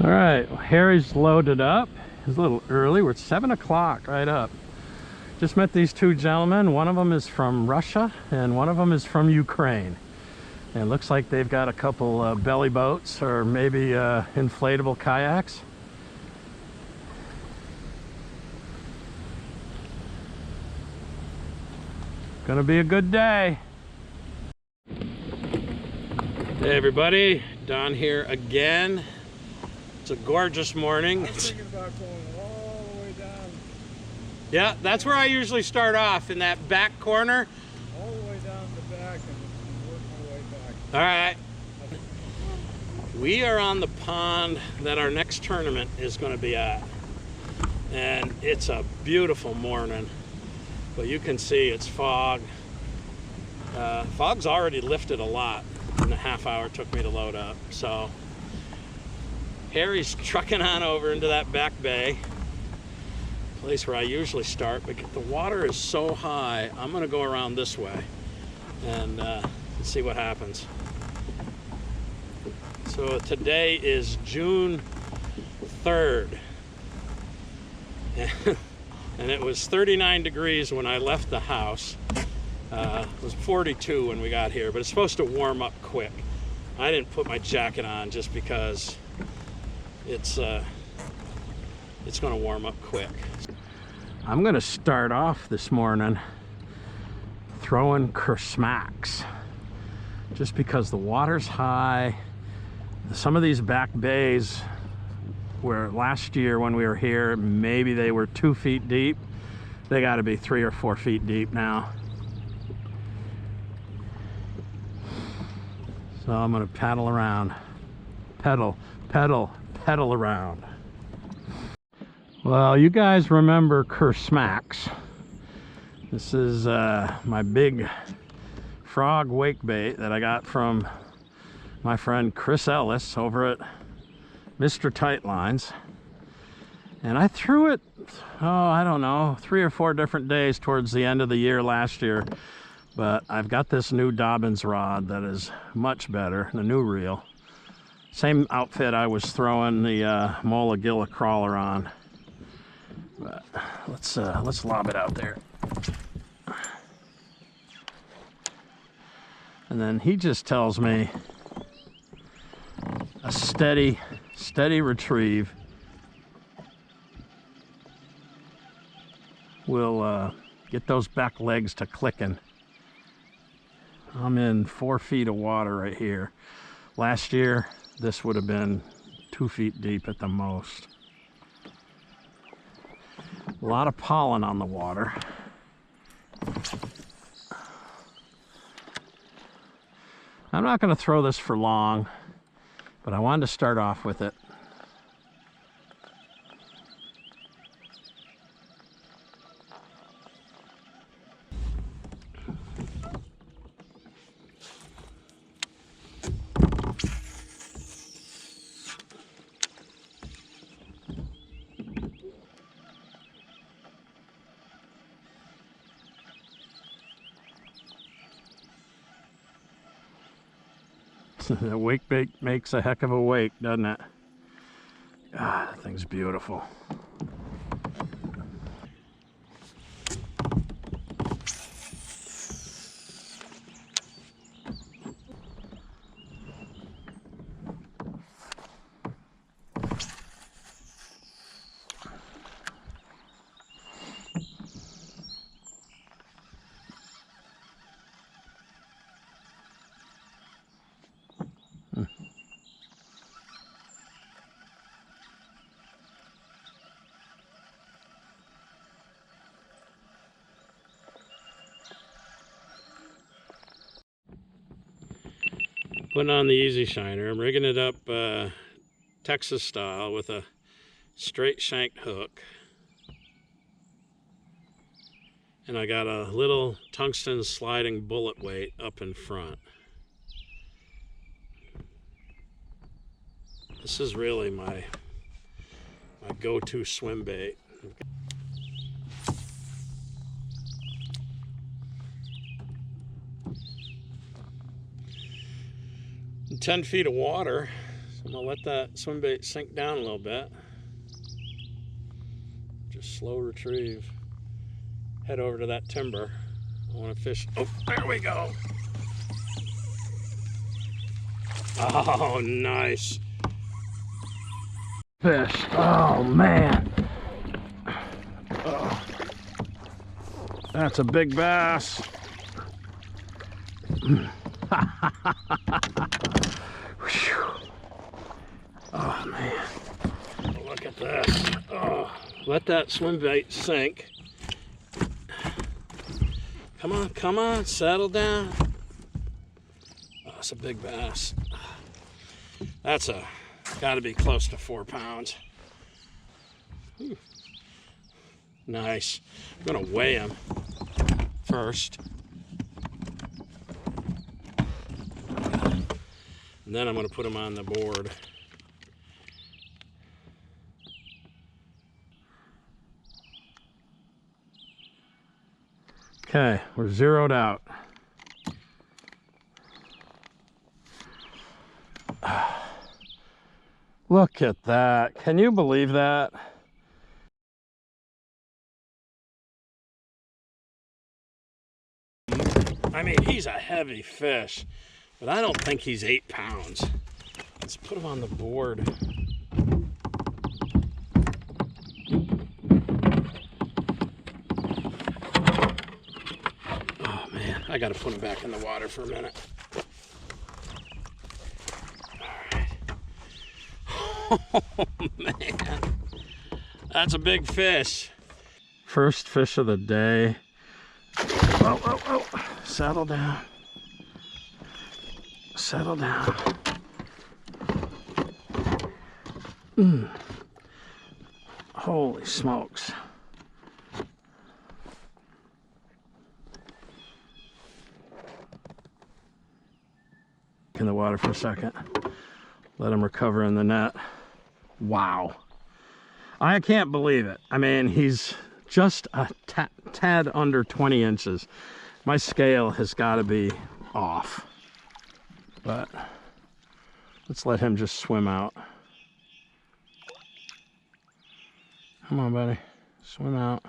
All right, Harry's loaded up. It's a little early. We're at 7 o'clock, right up. Just met these two gentlemen. One of them is from Russia and one of them is from Ukraine. And it looks like they've got a couple belly boats or maybe inflatable kayaks. Gonna be a good day. Hey everybody, Don here again. It's a gorgeous morning. I was thinking about going all the way down. Yeah, that's where I usually start off, in that back corner. All the way down the back and work my way back. All right. We are on the pond that our next tournament is going to be at. And it's a beautiful morning. But you can see it's fog. Fog's already lifted a lot in the half hour it took me to load up. So Harry's trucking on over into that back bay, place where I usually start, but the water is so high, I'm gonna go around this way and see what happens. So today is June 3rd. And it was 39 degrees when I left the house. It was 42 when we got here, but it's supposed to warm up quick. I didn't put my jacket on just because it's going to warm up quick. I'm going to start off this morning throwing kersmacks, just because the water's high. Some of these back bays, where last year when we were here, maybe they were 2 feet deep, they got to be 3 or 4 feet deep now. So I'm going to paddle around, pedal around. Well, you guys remember kersmacks. This is my big frog wake bait that I got from my friend Chris Ellis over at Mr. Tightlines. And I threw it, oh, I don't know, 3 or 4 different days towards the end of the year last year. But I've got this new Dobbins rod that is much better, the new reel. Same outfit I was throwing the Molagilla crawler on. But let's lob it out there. And then he just tells me a steady retrieve will get those back legs to clicking. I'm in 4 feet of water right here. Last year, this would have been 2 feet deep at the most. A lot of pollen on the water. I'm not going to throw this for long, but I wanted to start off with it. The wake bait makes a heck of a wake, doesn't it? Ah, that thing's beautiful. Putting on the Easy Shiner. I'm rigging it up Texas style with a straight shanked hook. And I got a little tungsten sliding bullet weight up in front. This is really my go-to swim bait. 10 feet of water, I'm gonna let that swim bait sink down a little bit. Just slow retrieve. Head over to that timber. I want to fish. Oh, there we go. Oh, nice fish. Oh, man. Oh, that's a big bass. Oh, man. Look at this. Oh, let that swim bait sink. Come on, settle down. Oh, it's a big bass. That's gotta be close to 4 pounds. Ooh. Nice. I'm gonna weigh him first. And then I'm gonna put him on the board. Okay, we're zeroed out. Look at that. Can you believe that? I mean, he's a heavy fish, but I don't think he's 8 pounds. Let's put him on the board. Oh man, I gotta put him back in the water for a minute. Oh man, that's a big fish. First fish of the day. Whoa, whoa, whoa. Settle down. Settle down. Holy smokes. In the water for a second. Let him recover in the net. Wow. I can't believe it. I mean, he's just a tad under 20 inches. My scale has got to be off. But let's let him just swim out. Come on, buddy. Swim out.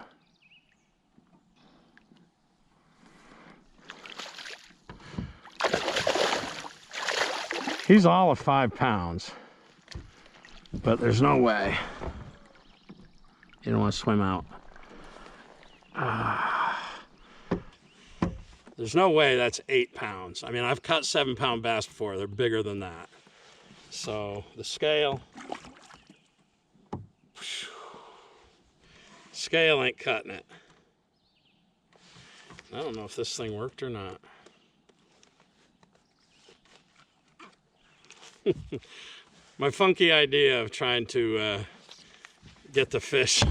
He's all of 5 pounds, but there's no way. You don't want to swim out. There's no way that's 8 pounds. I mean, I've caught 7-pound bass before. They're bigger than that. So the scale ain't cutting it. I don't know if this thing worked or not. My funky idea of trying to get the fish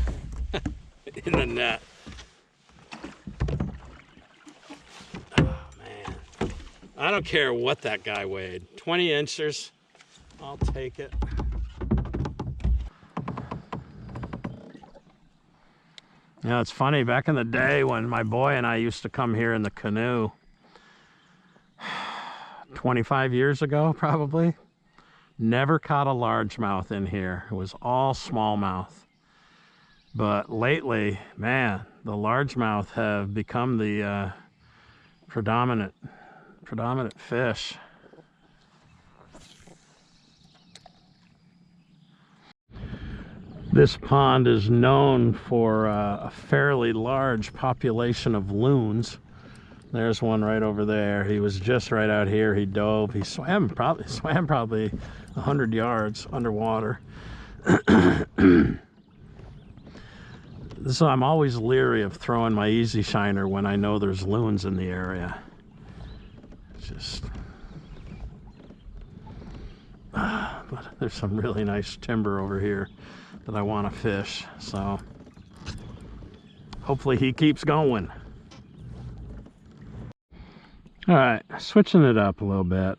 in the net. Oh man, I don't care what that guy weighed. 20 inches, I'll take it. You know, it's funny, back in the day when my boy and I used to come here in the canoe, 25 years ago probably, never caught a largemouth in here. It was all smallmouth. But lately, man, the largemouth have become the predominant fish. This pond is known for a fairly large population of loons. There's one right over there. He was just right out here. He dove. He swam probably 100 yards underwater. So I'm always leery of throwing my easy shiner when I know there's loons in the area. Just, but there's some really nice timber over here that I want to fish. So hopefully he keeps going. All right, switching it up a little bit.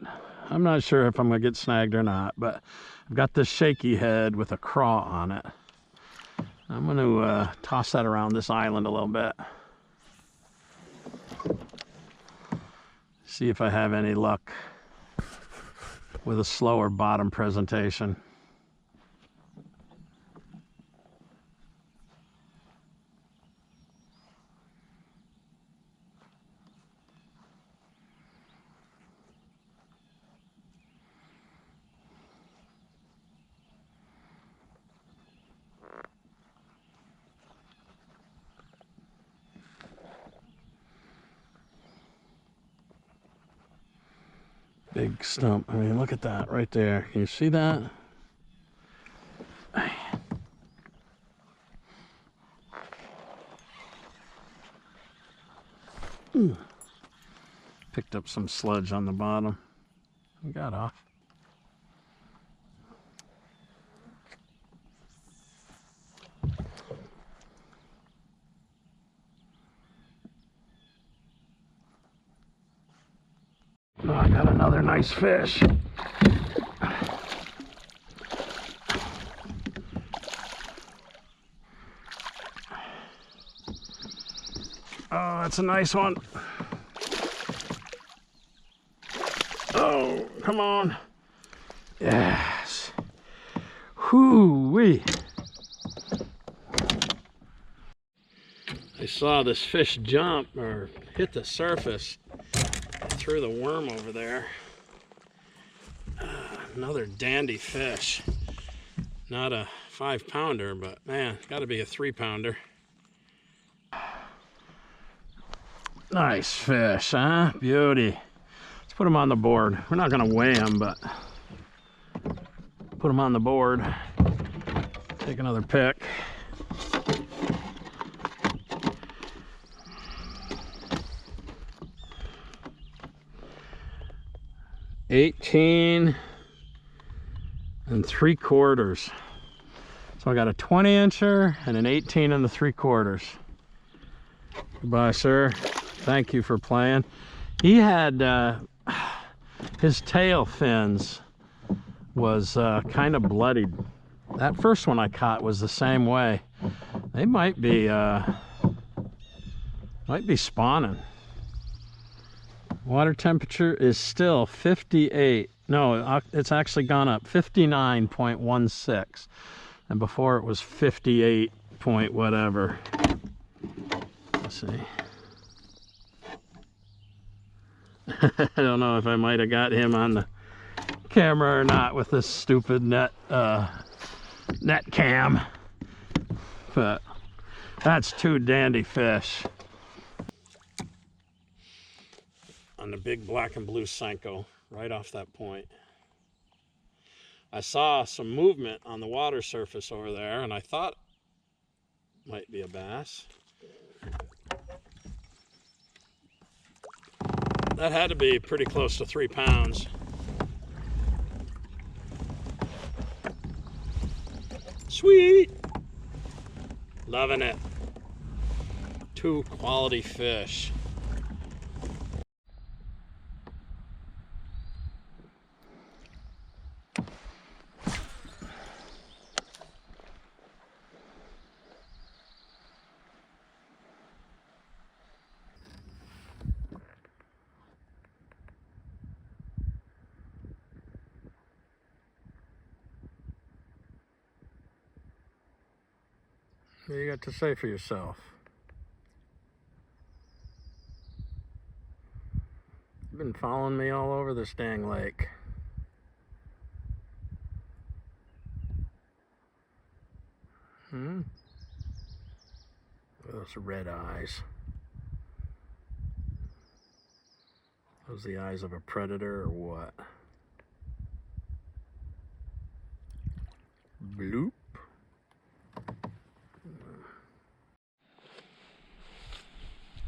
I'm not sure if I'm gonna get snagged or not, but I've got this shaky head with a craw on it. I'm gonna toss that around this island a little bit. See if I have any luck with a slower bottom presentation. Big stump. I mean, look at that right there. Can you see that? Picked up some sludge on the bottom. Got off. Oh, I got another nice fish. Oh, that's a nice one. Oh, come on. Yes. Whoo-wee. I saw this fish jump or hit the surface. Threw the worm over there. Another dandy fish. Not a 5-pounder, but man, got to be a 3-pounder. Nice fish, huh? Beauty. Let's put him on the board. We're not going to weigh him, but put him on the board. Take another pick. $18 3/4. So I got a 20-incher and an 18 3/4. Goodbye, sir. Thank you for playing. He had his tail fins was kind of bloodied. That first one I caught was the same way. They might be spawning. Water temperature is still 58. No, it's actually gone up, 59.16. And before it was 58 point whatever. Let's see. I don't know if I might have got him on the camera or not with this stupid net cam. But that's 2 dandy fish. On the big black and blue Senko, right off that point. I saw some movement on the water surface over there, and I thought it might be a bass. That had to be pretty close to 3 pounds. Sweet! Loving it. 2 quality fish. What do you got to say for yourself? You've been following me all over this dang lake. Those red eyes. Those the eyes of a predator or what? Bloop.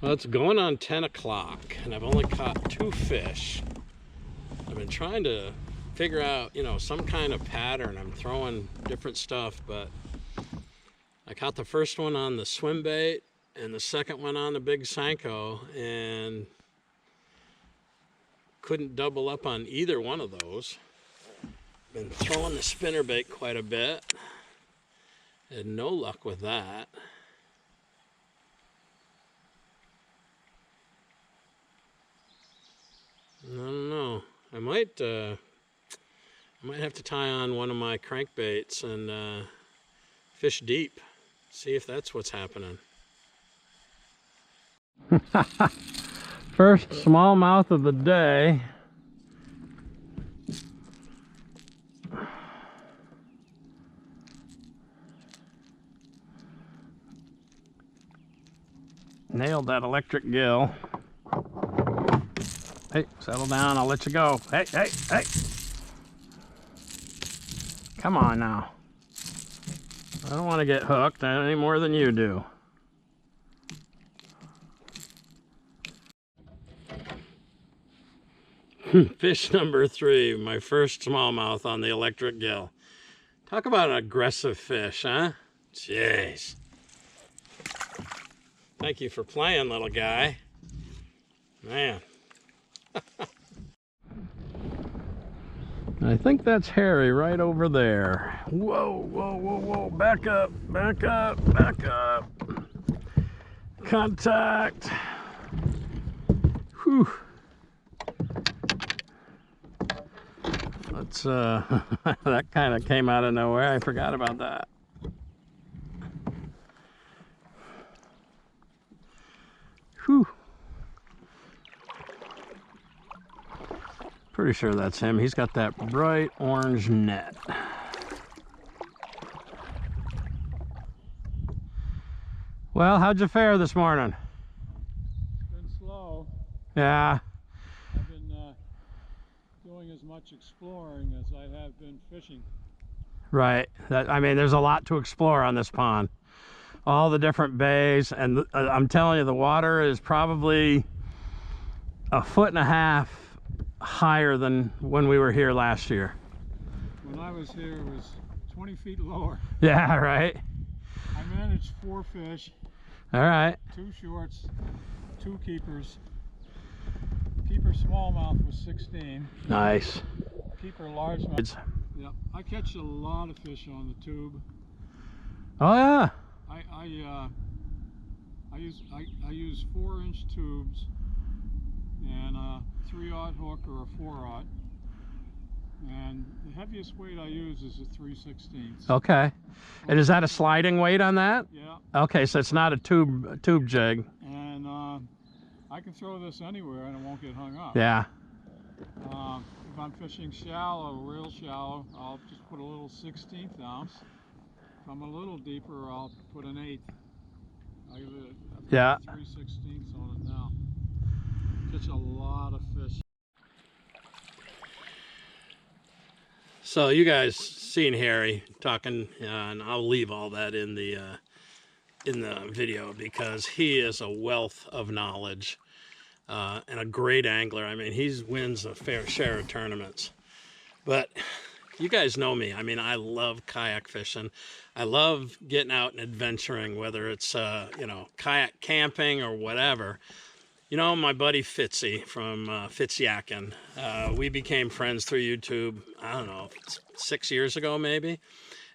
Well, it's going on 10 o'clock, and I've only caught 2 fish. I've been trying to figure out, some kind of pattern. I'm throwing different stuff, but I caught the first one on the swim bait and the second one on the big Senko, and couldn't double up on either one of those. Been throwing the spinnerbait quite a bit. Had no luck with that. I don't know. I might I might have to tie on one of my crankbaits and fish deep. See if that's what's happening. First smallmouth of the day. Nailed that electric gill. Hey, settle down, I'll let you go. Hey, hey, hey. Come on now. I don't want to get hooked any more than you do. Fish number 3, my first smallmouth on the electric gill. Talk about an aggressive fish, huh? Jeez. Thank you for playing, little guy. Man. I think that's Harry right over there. Whoa, whoa, whoa, whoa. Back up, back up, back up. Contact. Whew. Let's, that kind of came out of nowhere. I forgot about that. Whew. Pretty sure that's him. He's got that bright orange net. Well, how'd you fare this morning? Been slow. Yeah. I've been doing as much exploring as I have been fishing. Right. I mean, there's a lot to explore on this pond. All the different bays, and I'm telling you, the water is probably 1.5 feet higher than when we were here last year. When I was here, it was 20 feet lower. Yeah, right. I managed 4 fish. All right. 2 shorts, 2 keepers. Keeper smallmouth was 16. Nice. Keeper largemouth. Yep. I catch a lot of fish on the tube. Oh yeah. I use 4-inch tubes and a 3/0 hook or a 4/0, and the heaviest weight I use is a 3/16. Okay. And is that a sliding weight on that? Yeah. Okay, so it's not a tube jig. And I can throw this anywhere and it won't get hung up. Yeah. If I'm fishing shallow, real shallow, I'll just put a little 1/16 ounce. If I'm a little deeper, I'll put an 1/8. I give it Yeah. 3/16 on it now. Catch a lot of fish. So you guys seen Harry talking, and I'll leave all that in the video because he is a wealth of knowledge and a great angler. I mean, he wins a fair share of tournaments. But you guys know me. I mean, I love kayak fishing. I love getting out and adventuring, whether it's you know, kayak camping or whatever. You know, my buddy Fitzy from Fitziakin, we became friends through YouTube, I don't know, 6 years ago maybe.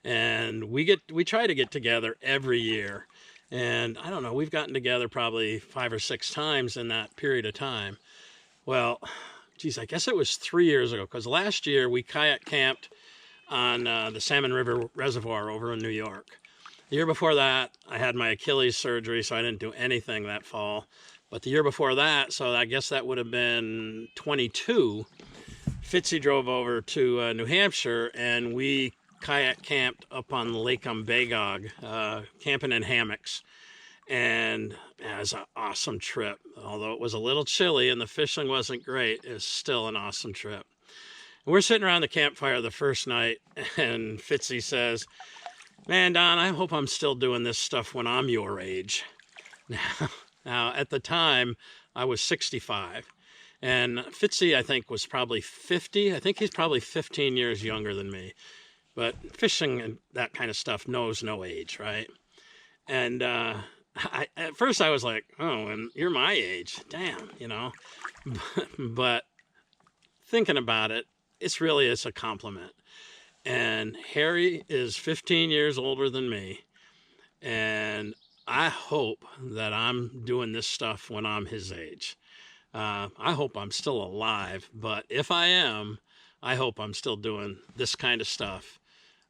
And we try to get together every year. And I don't know, we've gotten together probably 5 or 6 times in that period of time. Well, geez, I guess it was 3 years ago, because last year we kayak camped on the Salmon River Reservoir over in New York. The year before that, I had my Achilles surgery, so I didn't do anything that fall. But the year before that, so I guess that would have been 22, Fitzy drove over to New Hampshire, and we kayak camped up on Lake Umbagog, camping in hammocks. And it was an awesome trip. Although it was a little chilly and the fishing wasn't great, it was still an awesome trip. And we're sitting around the campfire the first night, and Fitzy says, "Man, Don, I hope I'm still doing this stuff when I'm your age." Now, at the time, I was 65. And Fitzy, I think, was probably 50. I think he's probably 15 years younger than me. But fishing and that kind of stuff knows no age, right? And at first I was like, oh, and you're my age. Damn, you know. But thinking about it, it's a compliment. And Harry is 15 years older than me. And I hope that I'm doing this stuff when I'm his age. I hope I'm still alive, but if I am, I hope I'm still doing this kind of stuff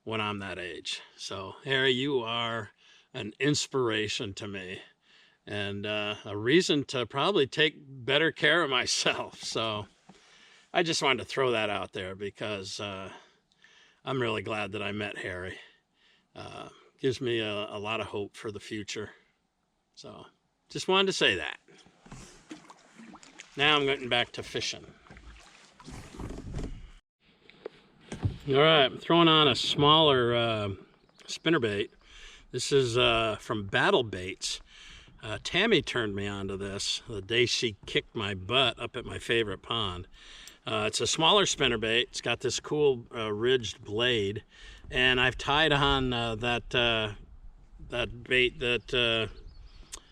when I'm that age. So Harry, you are an inspiration to me, and a reason to probably take better care of myself. So I just wanted to throw that out there because I'm really glad that I met Harry. Gives me a lot of hope for the future. So just wanted to say that. Now I'm getting back to fishing. All right, I'm throwing on a smaller spinnerbait. This is from Battle Baits. Tammy turned me onto this the day she kicked my butt up at my favorite pond. It's a smaller spinnerbait. It's got this cool ridged blade, and I've tied on that bait that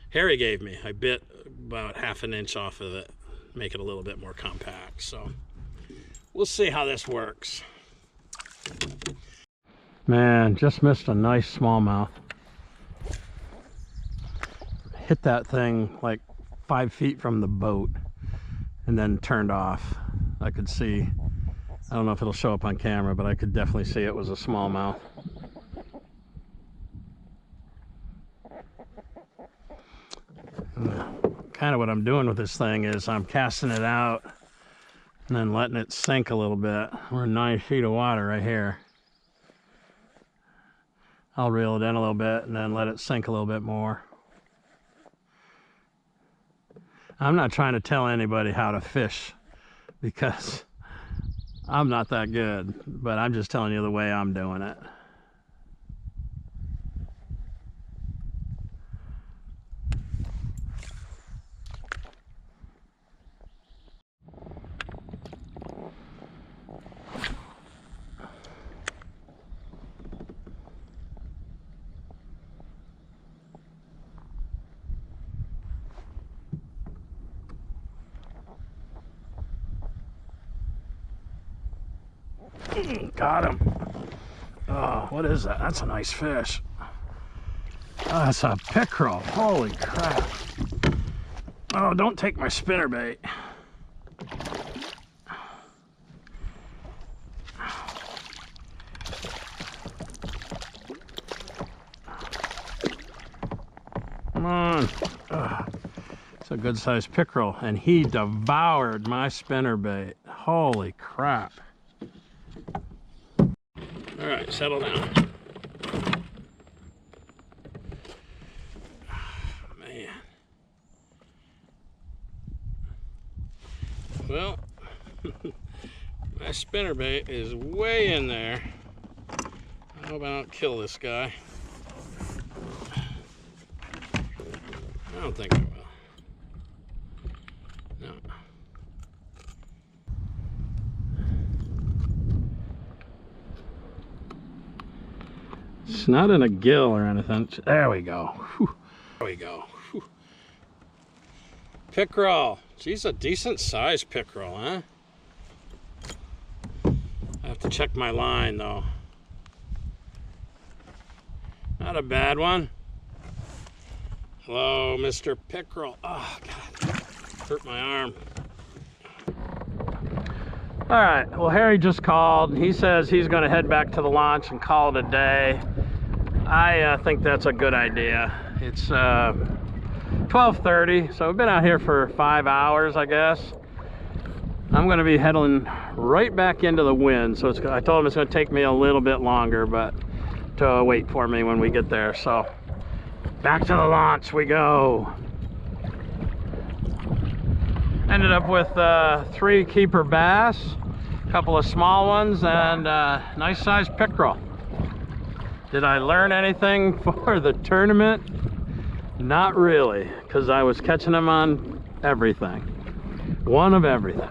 Harry gave me. I bit about ½ an inch off of it, make it a little bit more compact. So we'll see how this works. Man, just missed a nice smallmouth. Hit that thing like 5 feet from the boat and then turned off. I could see, I don't know if it'll show up on camera, but I could definitely see it was a smallmouth. Kind of what I'm doing with this thing is I'm casting it out and then letting it sink a little bit. We're 9 feet of water right here. I'll reel it in a little bit and then let it sink a little bit more. I'm not trying to tell anybody how to fish because I'm not that good, but I'm just telling you the way I'm doing it. Got him. Oh, what is that? That's a nice fish. Oh, that's a pickerel. Holy crap. Oh, don't take my spinnerbait. Come on. It's a good sized pickerel, and he devoured my spinnerbait. Holy crap. All right, settle down. Oh, man. Well, my spinnerbait is way in there. I hope I don't kill this guy. I don't think I will. No. It's not in a gill or anything. There we go. Whew. There we go. Whew. Pickerel. She's a decent sized pickerel, huh? I have to check my line though. Not a bad one. Hello, Mr. Pickerel. Oh, God. Hurt my arm. All right, well, Harry just called. He says he's going to head back to the launch and call it a day. I think that's a good idea. It's 12:30, so we've been out here for 5 hours, I guess. I'm going to be heading right back into the wind, so I told him it's going to take me a little bit longer, but to wait for me when we get there. So back to the launch we go. Ended up with 3 keeper bass, a couple of small ones, and nice sized pickerel. Did I learn anything for the tournament? Not really, because I was catching them on everything. One of everything.